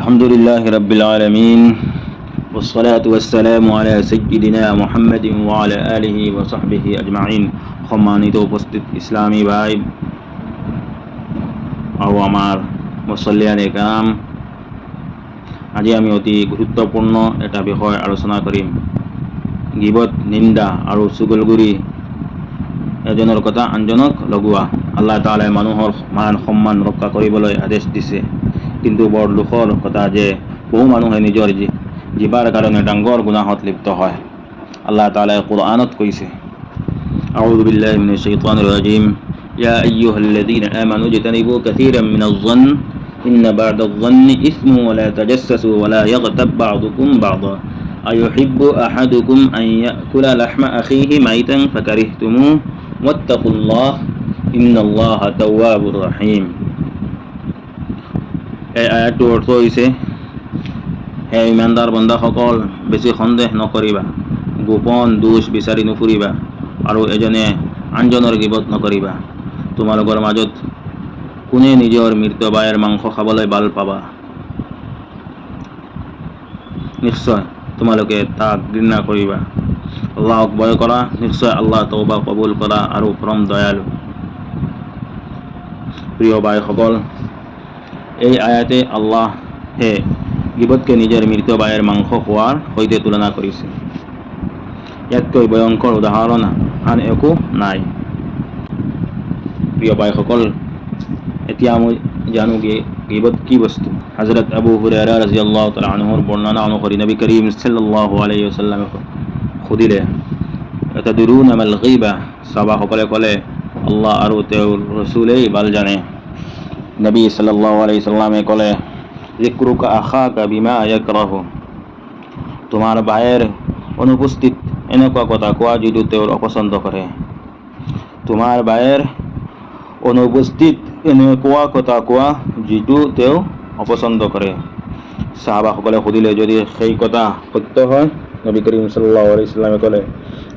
الحمد لله رب العالمين والصلاة والسلام على سيدنا محمد وعلى آله وصحبه أجمعين সম্মানিত উপস্থিত ইসলামী ভাই ও আমার মুসল্লিয়ানে কাম, আজি আমি অতি গুৰুত্বপূৰ্ণ এটা বিষয় আলোচনা কৰিম। গিবত, নিন্দা আৰু চুগলগুৰি এজনৰ কথা আনজনক লগোৱা। আল্লাহ তাআলাই মানুহৰ মান সন্মান ৰক্ষা কৰিবলৈ আদেশ দিছে, কিন্তু বৰ দুখৰ কথা যে বহু মানুহে নিজৰ জীৱাৰ কাৰণে ডাঙৰ গুনাহত লিপ্ত হয়। আল্লাহ তাআলাই কুৰআনত কৈছে, আউযু বিল্লাহি মিনাশ শাইতানিৰ ৰাজীম, ইয়া আইয়ুহাল্লাযীনা আমানু ইজতানিবু কাসীরাম মিনাজ-যন্ন ইন্না বা'দাজ-যন্নি ইসমুন ওয়া লা তাজাসসাসু ওয়া লা ইয়াগতাব বা'দুকুম বা'দা আইয়ুহিব্বু আহাদুকুম আন ইয়াকুলা লাহমা আখীহি মাইতান ফাকারিহতুমুহু ওয়াত্তাকুল্লাহ ইন্নাল্লাহা তাওয়াবুর রহিম। এই আয়াতটোৰ অৰ্থ হৈছে, হে ইমানদাৰ বন্দাসকল, বেছি সন্দেহ নকৰিবা, গোপন দোষ বিচাৰি নুফুৰিবা আৰু এজনে আনজনৰ গিবত নকৰিবা। তোমালোকৰ মাজত কোনে নিজৰ মৃত ভাইৰ মাংস খাবলৈ ভাল পাবা? নিশ্চয় তোমালোকে তাক ঘৃণা কৰিবা। আল্লাহক ভয় কৰা, নিশ্চয় আল্লাহ তওবা কবুল কৰা আৰু পৰম দয়ালু। প্ৰিয় ভাইসকল, এই আয়াতে আল্লাহে গিবতকে নিজৰ মৃত ভাইৰ মাংস খোৱাৰ সৈতে তুলনা কৰিছে। ইয়াতকৈ ভয়ংকৰ উদাহৰণ আন একো নাই। প্ৰিয় ভাইসকল, এতিয়া আমি জানো গিবত কি বস্তু। হযৰত আবু হুৰায়ৰা ৰাদিয়াল্লাহু তাআলা আনহুৰ বৰ্ণনা অনুসৰি নবী কৰীম সাল্লাল্লাহু আলাইহি ওয়াসাল্লামে সুধিলে, আতাদৰুনা মাল গীবা? সাহাবাসকলে ক'লে, আল্লাহ আৰু তেওঁৰ ৰাসূলেই ভাল জানে। নবী সাল্লাল্লাহু আলাইহি ওয়াসাল্লামে ক'লে, যিকৰুকা আখাকা বিমা ইয়াকৰাহু, তোমাৰ ভাইৰ অনুপস্থিত এনেকুৱা কথা কোৱা যিটো তেওঁৰ অপছন্দ কৰে। তোমাৰ ভাইৰ অনুপস্থিত এনেকুৱা কথা কোৱা যিটো তেওঁ অপছন্দ কৰে। সাহাবাসকলে সুধিলে, যদি সেই কথা সত্য হয়? নবী কৰীম সাল্লাল্লাহু আলাইহি ওয়াসাল্লামে ক'লে,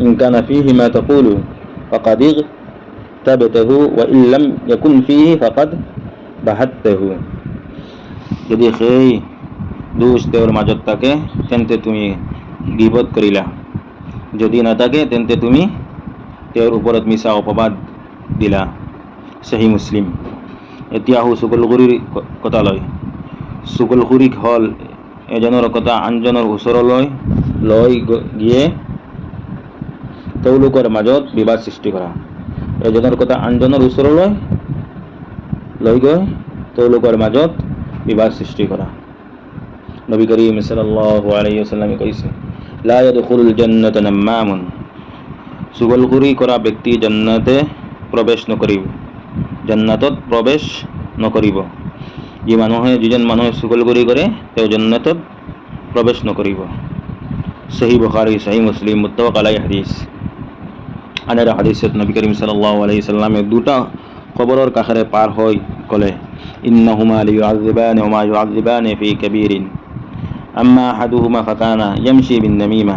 ইন কানা ফীহি মা তাকুলু ফাকাদ ইগতাবতাহু ওয়া ইন লাম ইয়াকুন ফীহি ফাকাদ বাহাত্তাহু। যদি সেই দোষ তেওঁৰ মাজত থাকে তেন্তে তুমি গিবত কৰিলা, যদি নাথাকে তেন্তে তুমি তেওঁৰ ওপৰত মিছা অপবাদ দিলা। সহিহ মুছলিম। এতিয়া চুগলখুৰিৰ কথা লয়। চুগলখুৰি হ'ল এজনৰ কথা আনজনৰ ওচৰলৈ লৈ গিয়ে তেওঁলোকৰ মাজত বিবাদ সৃষ্টি কৰা। এজনৰ কথা আনজনৰ ওচৰলৈ লৈ গৈ তেওঁলোকৰ মাজত বিবাদ সৃষ্টি কৰা। নবী কৰীম সাল্লাল্লাহু আলাইহি ওয়াসাল্লামে কৈছে, লা ইয়াদখুলুল জান্নাতা নাম্মামুন, চুগলখুৰি কৰা ব্যক্তি জান্নাতত প্ৰৱেশ নকৰিব। যিজন মানুহে চুগলখুৰি কৰে তেওঁ জান্নাতত প্ৰৱেশ নকৰিব। সহিহ বুখাৰী, সহিহ মুছলিম, মুত্তাফাক আলাইহি হাদিছ। আন এটা হাদিছত নবী কৰীম সাল্লাল্লাহু আলাইহি ওয়াসাল্লামে দুটা কবৰৰ কাষেৰে পাৰ হৈ ক'লে, ইন্নাহুমা লিয়ুআযিবানি ওয়া মা ইউআযিবানি ফি কাবীৰিন আম্মা আহাদুহুমা ফাকানা ইয়ামশি বিন-নামিমা।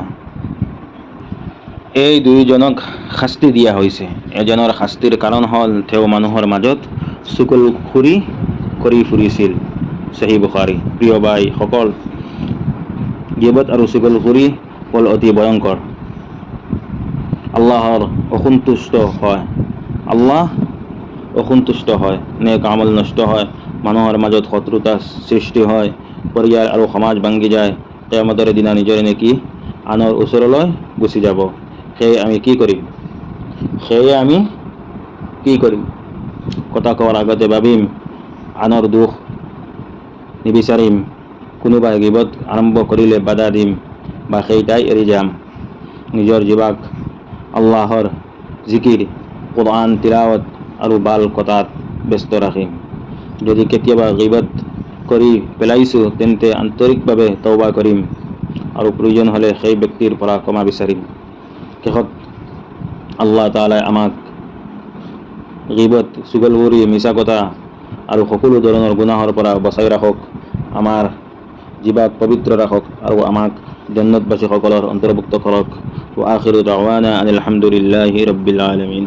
এই দুইজনক শাস্তি দিয়া হৈছে। এজনৰ শাস্তিৰ কাৰণ হ'ল তেওঁ মানুহৰ মাজত চুগলখুৰি কৰি ফুৰিছিল। সহিহ বুখাৰী। প্ৰিয় ভাইসকল, গিবত আৰু চুগলখুৰি হ'ল অতি ভয়ংকৰ। আল্লাহ অসন্তুষ্ট হয়, নেক আমল নষ্ট হয়, মানুহৰ মাজত শত্ৰুতা সৃষ্টি হয়, পৰিয়াল আৰু সমাজ ভাঙি যায়, কিয়ামতৰ দিনা নিজৰ নেকি আনৰ ওচৰলৈ গুচি যাব। সেয়ে আমি কি কৰিম? কথা কোৱাৰ আগতে ভাবিম, আনৰ দুখ নিবিচাৰিম, কোনোবাই গিবত আৰম্ভ কৰিলে বাধা দিম বা সেইটাই এৰি যাম। নিজৰ জিভাক আল্লাহৰ জিকিৰ, কুৰআন তিলাৱত আৰু ভাল কথাত ব্যস্ত ৰাখিম। যদি কেতিয়াবা গিবত কৰি পেলাইছোঁ তেন্তে আন্তৰিকভাৱে তওবা কৰিম আৰু প্ৰয়োজন হ'লে সেই ব্যক্তিৰ পৰা ক্ষমা বিচাৰিম। শেষত আল্লাহ তাআলাই আমাক গিবত, চুগলখুৰি, মিছা কথা আৰু সকলো ধৰণৰ গুনাহৰ পৰা বচাই ৰাখক, আমাৰ জিভাক পবিত্ৰ ৰাখক আৰু আমাক জান্নাতবাসীসকলৰ অন্তৰ্ভুক্ত কৰক। ওয়া আখিৰু দাৱানা আনিল হামদুলিল্লাহি ৰাব্বিল আলামিন।